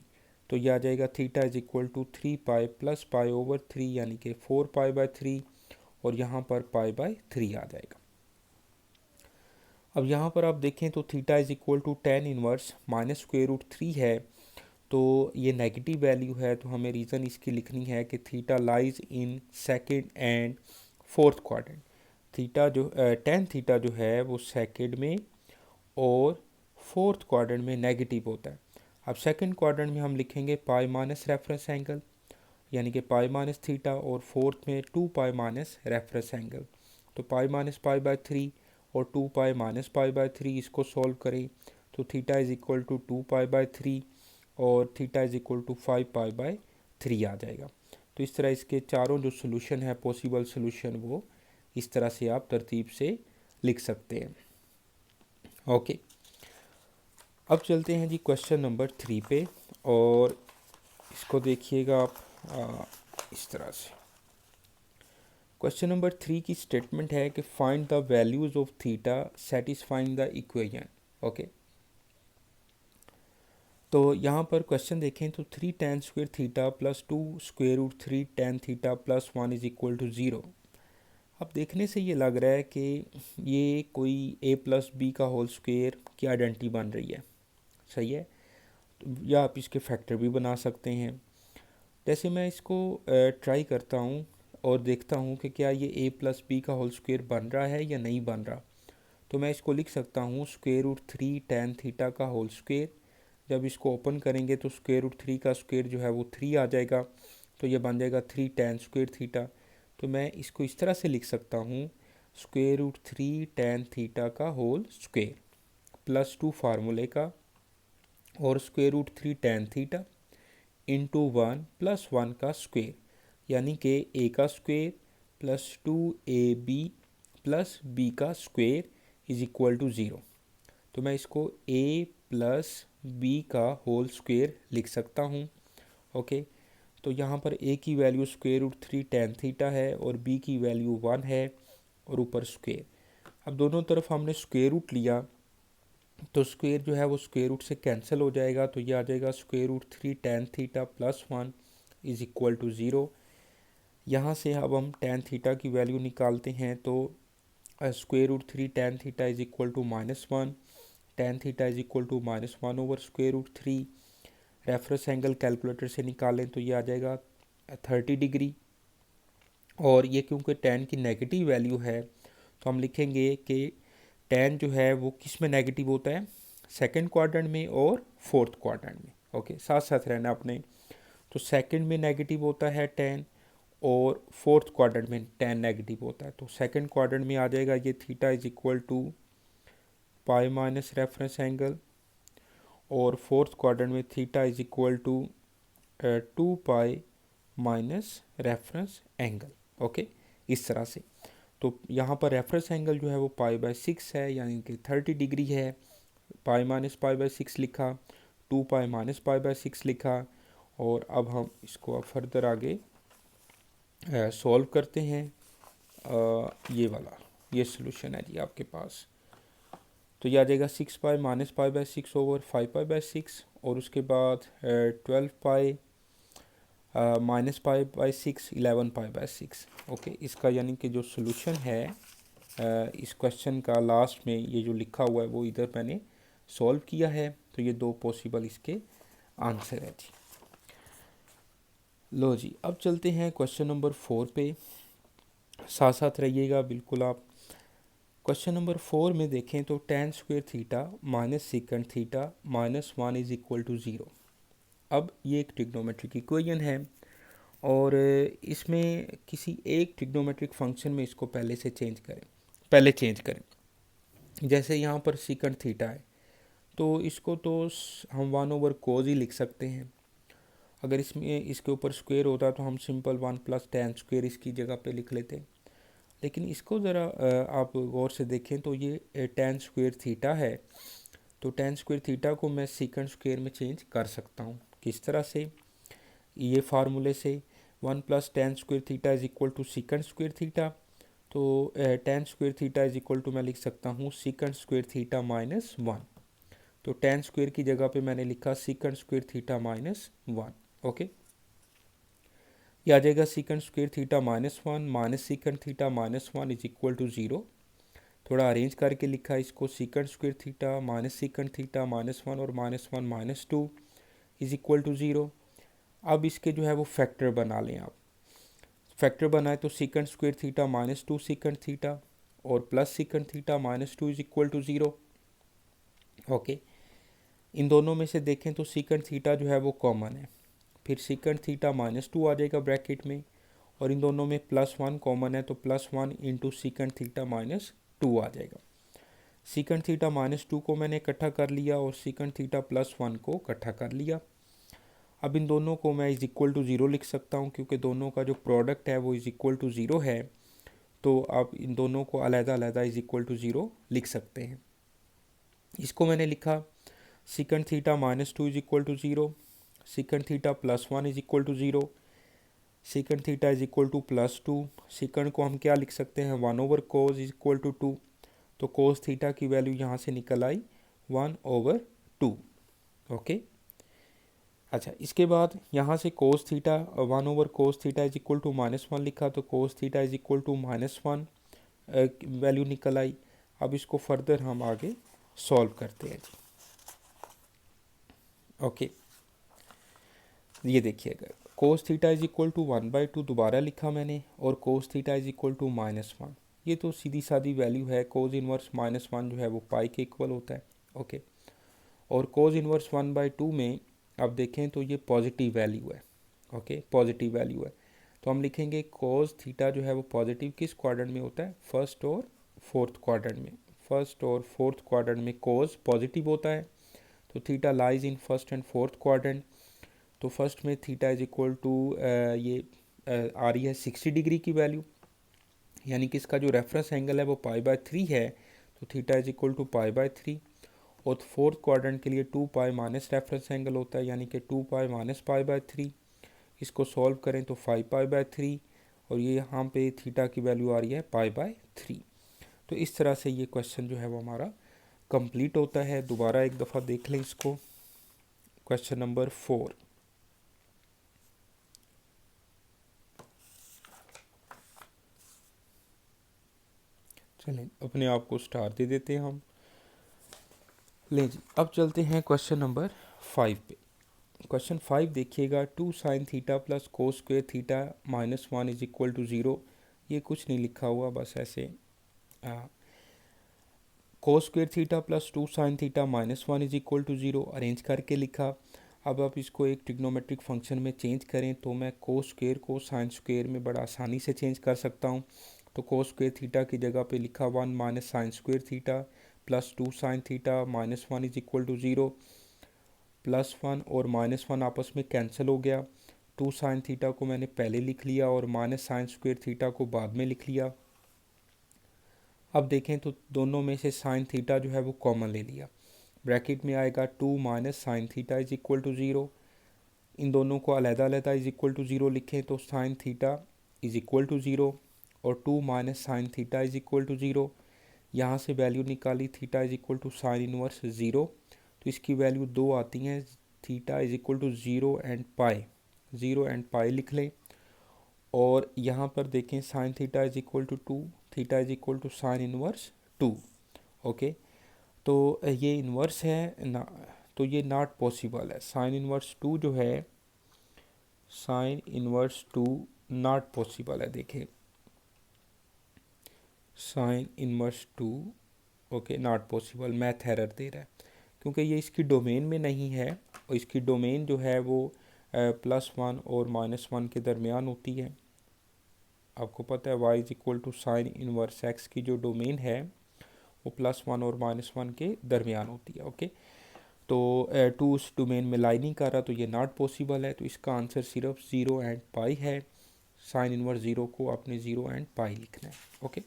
तो यह आ जाएगा theta is equal to 3π plus π/3 यानी कि 4π/3, और यहाँ पर π/3 आ जाएगा। अब यहाँ पर आप देखें तो theta is equal to tan inverse minus square root 3 है, तो ये नेगेटिव वैल्यू है, तो हमें रीज़न इसकी लिखनी है कि theta lies in second and fourth quadrant. Theta जो tan थीटा जो है वो सेकेंड में और फोर्थ क्वाड्रेंट में नेगेटिव होता है। अब सेकंड क्वाड्रेंट में हम लिखेंगे पाई माइनस रेफरेंस एंगल यानी कि पाई माइनस थीटा, और फोर्थ में 2π माइनस रेफरेंस एंगल। तो पाई माइनस π/3 और 2π माइनस π/3, इसको सॉल्व करें तो थीटा इज इक्वल टू 2π/3 और थीटा इज इक्वल टू 5π/3 आ जाएगा। तो इस तरह इसके चारों जो सोल्यूशन है पॉसिबल सोल्यूशन, वो इस तरह से आप तरतीब से लिख सकते हैं। ओके, अब चलते हैं जी क्वेश्चन नंबर 3 पे, और इसको देखिएगा आप इस तरह से। क्वेश्चन नंबर 3 की स्टेटमेंट है कि find the values of theta satisfying the equation. Okay, तो यहाँ पर क्वेश्चन देखें तो 3 tan square theta plus 2 square root 3 tan theta plus 1 is equal to 0। अब देखने से ये लग रहा है कि ये कोई a प्लस बी का होल स्क्वेयर की आइडेंटिटी बन रही है। सही है, या आप इसके फैक्टर भी बना सकते हैं। जैसे मैं इसको ट्राई करता हूँ और देखता हूँ कि क्या ये a प्लस बी का होल स्क्वेयर बन रहा है या नहीं बन रहा। तो मैं इसको लिख सकता हूँ स्क्वेयर रूट 3 tan थीटा का होल स्क्वेयर। जब इसको ओपन करेंगे तो स्क्वेयर रूट 3 का स्क्वेयर जो है वो 3 आ जाएगा, तो ये बन जाएगा 3 tan स्क्वेयर थीटा। तो मैं इसको इस तरह से लिख सकता हूँ स्क्वेयर रूट 3 tan थीटा का होल स्क्वेयर प्लस 2 फार्मूले का और square root 3 tan theta into 1 plus 1 का स्क्वेयर यानी कि a का square plus 2ab plus b का स्क्वेयर इज इक्वल टू 0। तो मैं इसको a प्लस b का होल स्क्वेयर लिख सकता हूँ। ओके, तो यहाँ पर a की value square root 3 tan theta है और b की वैल्यू 1 है और ऊपर स्क्वेयर। अब दोनों तरफ हमने स्क्वेयर रूट लिया तो स्क्वेयर जो है वो स्क्वेयर रूट से कैंसिल हो जाएगा, तो ये आ जाएगा square root 3 tan theta plus 1 is equal to 0। यहाँ से अब हम tan थीटा की वैल्यू निकालते हैं, तो square root 3 tan theta is equal to -1, tan theta is equal to -1 over square root 3। Reference angle calculator से निकालें तो ये आ जाएगा 30 डिग्री, और ये क्योंकि tan की नेगेटिव वैल्यू है तो हम लिखेंगे कि tan जो है वो किस में नेगेटिव होता है, सेकंड क्वाड्रेंट में और फोर्थ क्वाड्रेंट में। ओके, साथ साथ रहना आपने। तो सेकंड में नेगेटिव होता है tan और फोर्थ क्वाड्रेंट में tan नेगेटिव होता है। तो सेकंड क्वाड्रेंट में आ जाएगा ये theta is equal to pi minus reference angle, और फोर्थ क्वाड्रेंट में theta is equal to 2π minus reference angle. Okay, इस तरह से। तो यहाँ पर रेफरेंस एंगल जो है वो π/6 है यानी कि 30 डिग्री है। पाई माइनस π/6 लिखा, 2π माइनस π/6 लिखा, और अब हम इसको अब फर्दर आगे सॉल्व करते हैं ये वाला। ये सोल्यूशन है जी आपके पास। तो ये आ जाएगा 6 pi minus pi by 6 over 5 pi by 6, और उसके बाद 12 pi minus pi by 6 11 pi by 6। Okay, इसका यानी कि जो सोल्यूशन है इस क्वेश्चन का लास्ट में ये जो लिखा हुआ है वो इधर मैंने सॉल्व किया है। तो ये दो पॉसिबल इसके आंसर है जी। लो जी, अब चलते हैं क्वेश्चन नंबर 4 पे, साथ साथ रहिएगा बिल्कुल आप। क्वेश्चन नंबर 4 में देखें तो tan square theta minus second theta minus 1 is equal to 0। अब ये एक ट्रिग्नोमेट्रिक इक्वेशन है और इसमें किसी एक ट्रिग्नोमेट्रिक फंक्शन में इसको पहले चेंज करें। जैसे यहाँ पर सेकंड थीटा है तो इसको तो हम 1 ओवर कोज ही लिख सकते हैं। अगर इसमें इसके ऊपर स्क्वेयर होता तो हम सिंपल 1 प्लस tan स्क्वेयर इसकी जगह पे लिख लेते। लेकिन इसको ज़रा आप गौर से देखें तो ये tan स्क्वेयर थीटा है, तो tan स्क्वेयर थीटा को मैं सेकंड स्क्वेयर में चेंज कर सकता हूँ। किस तरह से? ये फार्मूले से 1 plus tan square theta is equal to second square theta. तो tan square theta is equal to मैं लिख सकता हूँ सेकंड स्क्वेयर थीटा माइनस 1। तो tan स्क्वेयर की जगह पे मैंने लिखा second square theta minus 1। Okay, ये आ जाएगा second square theta minus 1 minus second theta minus 1 is equal to 0। थोड़ा अरेंज करके लिखा इसको, second square theta minus second theta minus 1 और minus 1 minus 2 is equal to 0। अब इसके जो है वो फैक्टर बना लें आप। फैक्टर बनाए तो secant square theta minus 2 secant theta और plus secant theta minus 2 is equal to 0। Okay, इन दोनों में से देखें तो सेकंड थीटा जो है वो कॉमन है, फिर सेकंड थीटा माइनस 2 आ जाएगा ब्रैकेट में, और इन दोनों में प्लस 1 कॉमन है तो plus 1 into second theta minus 2 आ जाएगा। सेकंड थीटा माइनस 2 को मैंने इकट्ठा कर लिया और सेकंड थीटा प्लस 1 को इकट्ठा कर लिया। अब इन दोनों को मैं इज इक्वल टू 0 लिख सकता हूँ क्योंकि दोनों का जो प्रोडक्ट है वो इज इक्वल टू 0 है। तो आप इन दोनों को अलग-अलग इज इक्वल टू 0 लिख सकते हैं। इसको मैंने लिखा second theta minus 2 is equal to 0, second theta plus 1 is equal to 0, second theta is equal to plus 2। Second को हम क्या लिख सकते हैं 1 over cos is equal to 2। तो कोस थीटा की वैल्यू यहाँ से निकल आई 1 ओवर 2। ओके, अच्छा, इसके बाद यहाँ से cos theta 1 over cos theta is equal to minus 1 लिखा, तो cos theta is equal to minus 1 value निकल आई। अब इसको फर्दर हम आगे सॉल्व करते हैं जी। ओके, ये देखिएगा cos theta is equal to 1/2 दोबारा लिखा मैंने, और cos theta is equal to minus 1। ये तो सीधी सादी वैल्यू है, कोस इनवर्स माइनस 1 जो है वो पाई के इक्वल होता है। ओके, और कोस इनवर्स 1/2 में अब देखें तो ये पॉजिटिव वैल्यू है। ओके, पॉजिटिव वैल्यू है तो हम लिखेंगे कोस थीटा जो है वो पॉजिटिव किस क्वाड्रेंट में होता है? फर्स्ट और फोर्थ क्वाड्रेंट में। फर्स्ट और फोर्थ क्वाड्रेंट में कोस पॉजिटिव होता है, तो theta lies in first and fourth quadrant. तो फर्स्ट में थीटा इज इक्वल टू ये आ रही है 60 डिग्री की वैल्यू, यानी कि इसका जो रेफरेंस एंगल है वो π/3 है, तो थीटा इज इक्वल टू π/3। और फोर्थ क्वाड्रेंट के लिए 2 माइनस रेफरेंस एंगल होता है, यानी कि 2 माइनस π/3। इसको सॉल्व करें तो 5π/3, और ये यहाँ पे थीटा की वैल्यू आ रही है π/3। तो इस तरह से ये क्वेश्चन जो है वो हमारा कंप्लीट होता है। दोबारा एक दफ़ा देख लें इसको, क्वेश्चन नंबर 4। चलें अपने आप को स्टार दे देते हैं हम। लें जी, अब चलते हैं क्वेश्चन नंबर 5 पे। क्वेश्चन 5 देखिएगा, 2 sine theta plus cos square theta minus 1 is equal to 0। ये कुछ नहीं लिखा हुआ, बस ऐसे cos square theta plus 2 sine theta minus 1 is equal to 0 arrange करके लिखा। अब आप इसको एक ट्रिग्नोमेट्रिक फंक्शन में चेंज करें तो मैं कोस स्क्वेयर को साइन स्क्वेयर में बड़ा आसानी से चेंज कर सकता हूँ। तो कोस स्क्वेयर थीटा की जगह पे लिखा 1 minus sine square theta plus 2 sine theta minus 1 is equal to 0। Plus 1 और माइनस 1 आपस में कैंसिल हो गया। 2 साइन थीटा को मैंने पहले लिख लिया और माइनस साइन स्क्वेयर थीटा को बाद में लिख लिया। अब देखें तो दोनों में से साइन थीटा जो है वो कॉमन ले लिया, ब्रैकेट में आएगा 2 minus sine theta is equal to 0। इन दोनों को अलग-अलग इज इक्वल टू 0 लिखें तो sine theta is equal to 0, और 2 minus sine theta is equal to 0। यहाँ से वैल्यू निकाली, theta is equal to sine inverse 0, तो इसकी वैल्यू 2 आती हैं। Theta is equal to 0 and pi लिख लें। और यहाँ पर देखें sine theta is equal to 2, theta is equal to sine inverse 2। Okay, तो ये इन्वर्स है ना, तो ये नॉट पॉसिबल है। साइन इनवर्स 2 जो है, साइन इनवर्स 2 नॉट पॉसिबल है। देखें sine inverse 2, okay, not possible, math error दे रहा है क्योंकि ये इसकी डोमेन में नहीं है। और इसकी डोमेन जो है वो +1 और -1 के दरमियान होती है। आपको पता है y is equal to sine inverse x की जो डोमेन है वो +1 और -1 के दरमियान होती है। ओके, तो 2 उस डोमेन में लाई नहीं कर रहा, तो ये नॉट पॉसिबल है। तो इसका आंसर सिर्फ 0 एंड पाई है। साइन इनवर्स 0 को आपने 0 एंड पाई लिखना है। ओके,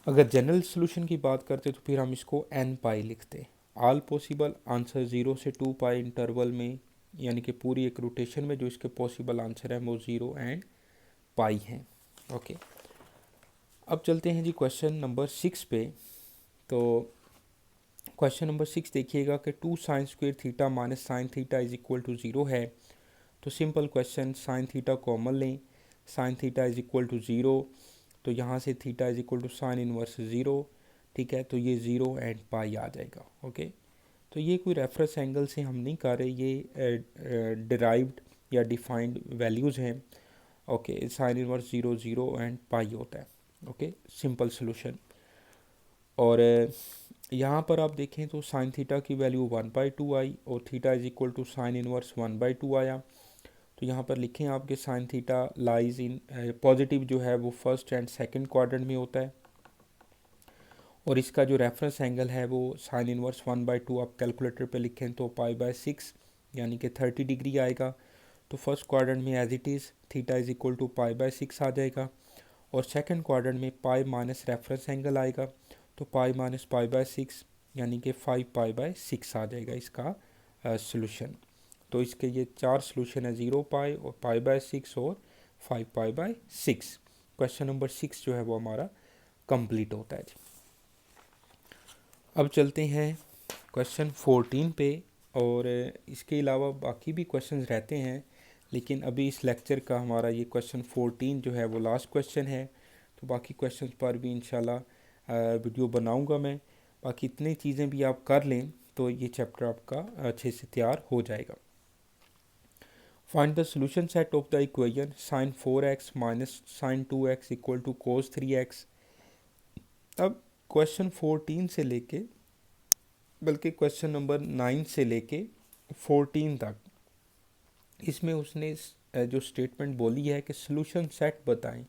अगर जनरल सोल्यूशन की बात करते तो फिर हम इसको n पाई लिखते। ऑल पॉसिबल आंसर 0 से 2 पाई इंटरवल में, यानी कि पूरी एक रोटेशन में जो इसके पॉसिबल आंसर है वो 0 एंड पाई हैं। ओके, अब चलते हैं जी क्वेश्चन नंबर 6 पे। तो क्वेश्चन नंबर 6 देखिएगा कि 2 sine square theta minus sine theta is equal to 0 है। तो simple question, sine theta common लें, sine theta is equal to 0, तो यहाँ से theta is equal to sine inverse 0। ठीक है, तो ये 0 एंड पाई आ जाएगा। ओके, तो ये कोई रेफरेंस एंगल से हम नहीं कर रहे, ये डिराइव्ड या डिफाइंड वैल्यूज़ हैं। Okay, sine inverse 0 0 and pi होता है। Okay, simple solution. और यहाँ पर आप देखें तो साइन थीटा की वैल्यू 1/2 आई और theta is equal to sine inverse 1/2 आया। तो यहाँ पर लिखें आपके sine theta lies in positive जो है वो फर्स्ट एंड सेकंड क्वाड्रेंट में होता है। और इसका जो रेफरेंस एंगल है वो साइन इनवर्स 1/2 आप कैलकुलेटर पे लिखें तो π/6 यानी कि 30 डिग्री आएगा। तो फर्स्ट क्वाड्रेंट में as it is theta is equal to π/6 आ जाएगा। और सेकंड क्वाड्रेंट में पाई माइनस रेफरेंस एंगल आएगा, तो पाई माइनस π/6 यानी कि 5π/6 आ जाएगा इसका सोल्यूशन। तो इसके ये 4 सोल्यूशन है, 0 पाई और π/6 और 5π/6। क्वेश्चन नंबर 6 जो है वो हमारा कंप्लीट होता है जी। अब चलते हैं क्वेश्चन 14 पे। और इसके अलावा बाकी भी क्वेश्चंस रहते हैं, लेकिन अभी इस लेक्चर का हमारा ये क्वेश्चन 14 जो है वो लास्ट क्वेश्चन है। तो बाकी क्वेश्चंस पर भी इंशाल्लाह वीडियो बनाऊंगा मैं। बाकी इतनी चीज़ें भी आप कर लें तो ये चैप्टर आपका अच्छे से तैयार हो जाएगा। Find the solution set of the equation sine 4x minus sine 2x equal to cos 3x। अब क्वेश्चन 14 से लेके, बल्कि क्वेश्चन नंबर 9 से लेके 14 तक, इसमें उसने जो स्टेटमेंट बोली है कि सोल्यूशन सेट बताएं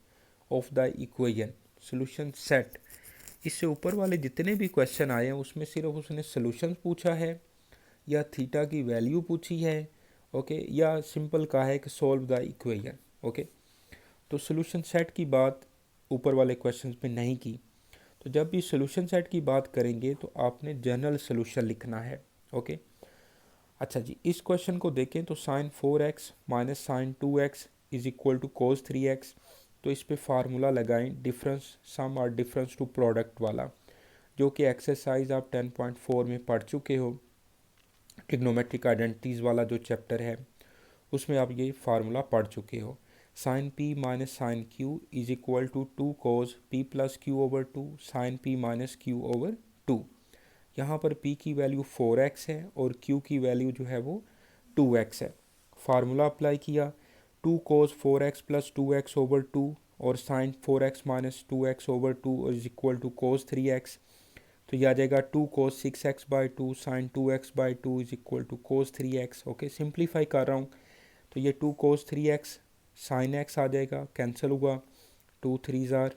of the equation. Solution set, इससे ऊपर वाले जितने भी क्वेश्चन आए हैं उसमें सिर्फ उसने सोल्यूशन पूछा है या थीटा की वैल्यू पूछी है। ओके, या सिंपल कहा है कि सॉल्व द इक्वेशन। ओके, तो सोल्यूशन सेट की बात ऊपर वाले क्वेश्चन में नहीं की। तो जब भी सोल्यूशन सेट की बात करेंगे तो आपने जनरल सोल्यूशन लिखना है। ओके, अच्छा जी, इस क्वेश्चन को देखें तो sine 4x minus sine 2x is equal to cos 3x। तो इस पे फार्मूला लगाएं डिफरेंस सम और डिफरेंस टू प्रोडक्ट वाला, जो कि एक्सरसाइज आप 10.4 में पढ़ चुके हो। ट्रिग्नोमेट्रिक आइडेंटिटीज़ वाला जो चैप्टर है उसमें आप ये फार्मूला पढ़ चुके हो। Sine p minus sine q is equal to 2 कोस p plus q over 2 sine p minus q over 2। यहाँ पर p की वैल्यू 4x है और q की वैल्यू जो है वो 2x है। फार्मूला अप्लाई किया, 2 कोस 4x प्लस 2x ओवर 2 और sine 4x minus 2x over 2 is equal to cos 3x। तो यह आ जाएगा 2 cos 6x/2 sine 2x/2 is equal to cos 3x। Okay, simplify कर रहा हूँ तो ये 2 कोस 3x साइन x आ जाएगा, कैंसिल हुआ, 2 3 ज़ार।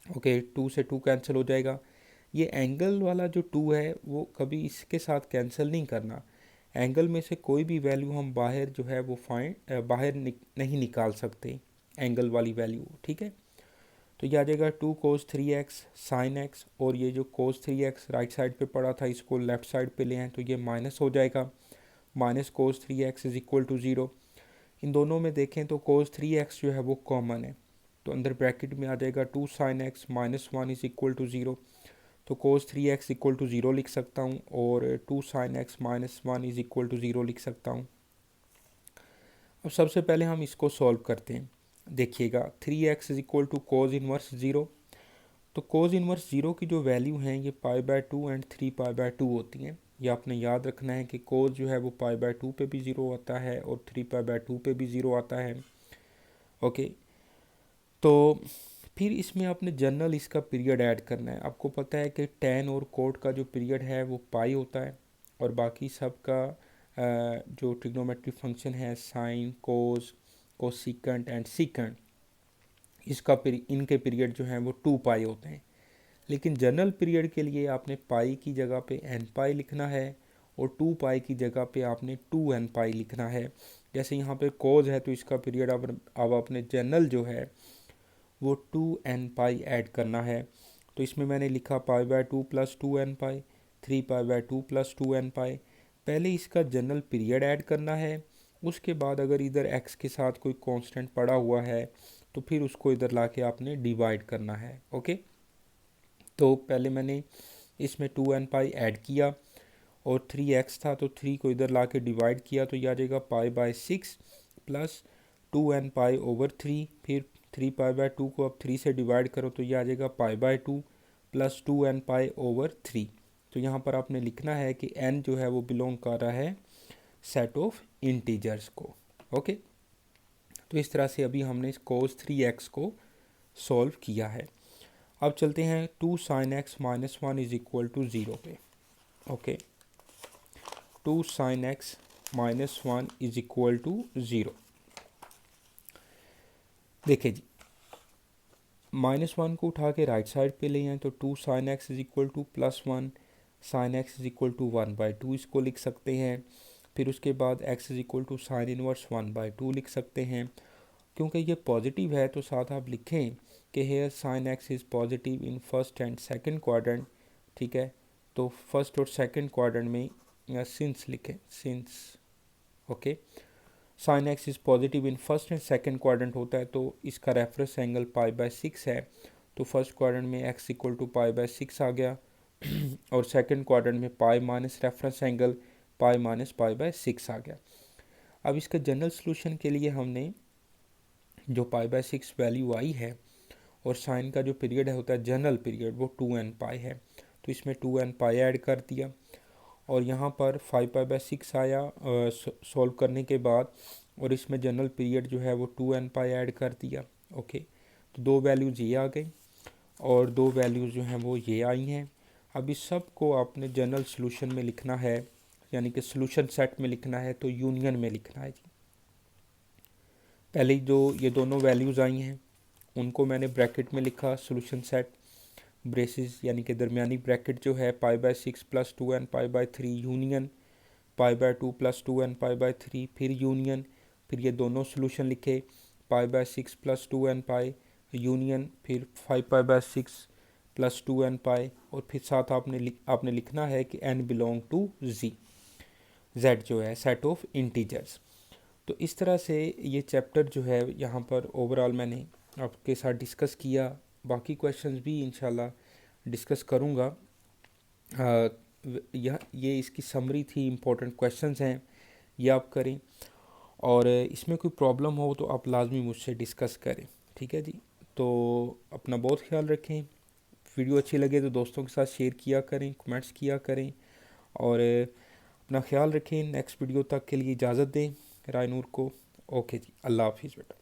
ओके, 2 से 2 कैंसिल हो जाएगा। ये एंगल वाला जो 2 है वो कभी इसके साथ कैंसिल नहीं करना। एंगल में से कोई भी वैल्यू हम बाहर जो है वो बाहर नहीं निकाल सकते एंगल वाली वैल्यू। ठीक है, तो ये आ जाएगा 2 कोस 3x साइन x, और ये जो कोस 3x राइट साइड पे पड़ा था इसको लेफ्ट साइड पे ले आए तो ये माइनस हो जाएगा, minus cos 3x is equal to 0। इन दोनों में देखें तो cos 3x जो है वो कॉमन है, तो अंदर ब्रैकेट में आ जाएगा 2 sin x minus 1 is equal to 0। तो cos 3x इक्वल टू 0 लिख सकता हूँ और 2 sin x minus 1 is equal to 0 लिख सकता हूँ। अब सबसे पहले हम इसको सॉल्व करते हैं। देखिएगा 3x is equal to cos inverse 0, तो कोज इनवर्स 0 की जो वैल्यू हैं ये π/2 एंड 3π/2 होती हैं। ये आपने याद रखना है कि कोज जो है वो π/2 पे भी 0 आता है और 3π/2 पे भी 0 आता है। ओके, तो फिर इसमें आपने जनरल इसका पीरियड ऐड करना है। आपको पता है कि tan और कोट का जो पीरियड है वो पाई होता है और बाकी सब का जो ट्रिग्नोमेट्रिक फंक्शन है sine, cos, cosecant and secant, इसका इनके पीरियड जो हैं वो 2 पाई होते हैं। लेकिन जनरल पीरियड के लिए आपने पाई की जगह पे n पाई लिखना है और 2 पाई की जगह पे आपने 2n पाई लिखना है। जैसे यहाँ पे कोज है तो इसका पीरियड अब आपने जनरल जो है वो 2n पाई ऐड करना है। तो इसमें मैंने लिखा π/2 प्लस 2n पाई, 3π/2 प्लस 2n पाई। पहले इसका जनरल पीरियड ऐड करना है, उसके बाद अगर इधर x के साथ कोई कांस्टेंट पड़ा हुआ है तो फिर उसको इधर लाके आपने डिवाइड करना है। ओके, तो पहले मैंने इसमें 2n पाई ऐड किया और 3x था तो 3 को इधर लाके डिवाइड किया तो यह आ जाएगा π/6 प्लस 2n पाई ओवर 3। फिर 3π/2 को अब 3 से डिवाइड करो तो यह आ जाएगा π/2 प्लस 2n पाई ओवर 3। तो यहाँ पर आपने लिखना है कि n जो है वो बिलोंग कर रहा है सेट ऑफ इंटीजर्स को। ओके, तो इस तरह से अभी हमने इस cos 3x को सॉल्व किया है। अब चलते हैं 2 sin x minus 1 is equal to 0 पे। Okay, 2 sin x minus 1 is equal to 0। देखिए जी, -1 को उठा के राइट साइड पे ले आए तो 2 sin x is equal to plus 1 sin x is equal to 1/2 इसको लिख सकते हैं। फिर उसके बाद x is equal to sine inverse 1/2 लिख सकते हैं। क्योंकि ये पॉजिटिव है तो साथ आप लिखें कि here sine x is positive in first and second quadrant. ठीक है, तो फर्स्ट और सेकंड क्वाड्रेंट में या सिंस लिखें, sins. Okay, sine x is positive in first and second quadrant होता है तो इसका रेफरेंस एंगल π/6 है। तो फर्स्ट क्वाड्रेंट में x इक्वल टू π/6 आ गया और सेकंड क्वाड्रेंट में pi minus reference angle pi minus π/6 आ गया। अब इसका जनरल सोल्यूशन के लिए हमने जो π/6 वैल्यू आई है और साइन का जो पीरियड है होता है जनरल पीरियड वो 2n पाई है, तो इसमें 2n पाई ऐड कर दिया और यहाँ पर 5π/6 आया सॉल्व करने के बाद और इसमें जनरल पीरियड जो है वो 2n पाई ऐड कर दिया। ओके, तो दो वैल्यूज़ ये आ गई और दो वैल्यूज़ जो हैं वो ये आई हैं। अब इस सब को आपने जनरल सोल्यूशन में लिखना है, यानी कि सोल्यूशन सेट में लिखना है तो यूनियन में लिखना है जी। पहले जो ये दोनों वैल्यूज़ आई हैं उनको मैंने ब्रैकेट में लिखा सोल्यूशन सेट, ब्रेसिस यानी कि दरमियानी ब्रैकेट जो है π/6 plus 2n π/3 union π/2 plus 2n π/3 फिर यूनियन, फिर ये दोनों सोल्यूशन लिखे π/6 प्लस 2n पाई यूनियन, फिर 5π/6 प्लस 2n पाई और फिर साथ आपने लिखना है कि n बिलोंग टू z जो है सेट ऑफ इंटीजर्स। तो इस तरह से ये चैप्टर जो है यहाँ पर ओवरऑल मैंने आपके साथ डिस्कस किया। बाकी क्वेश्चंस भी इंशाल्लाह डिस्कस करूँगा। ये इसकी समरी थी, इम्पोर्टेंट क्वेश्चंस हैं, ये आप करें और इसमें कोई प्रॉब्लम हो तो आप लाजमी मुझसे डिस्कस करें। ठीक है जी, तो अपना बहुत ख्याल रखें। वीडियो अच्छी लगे तो दोस्तों के साथ शेयर किया करें, कमेंट्स किया करें और अपना ख्याल रखें। नेक्स्ट वीडियो तक के लिए इजाज़त दें रायनूर को। ओके जी, अल्लाह हाफिज़ बेटा।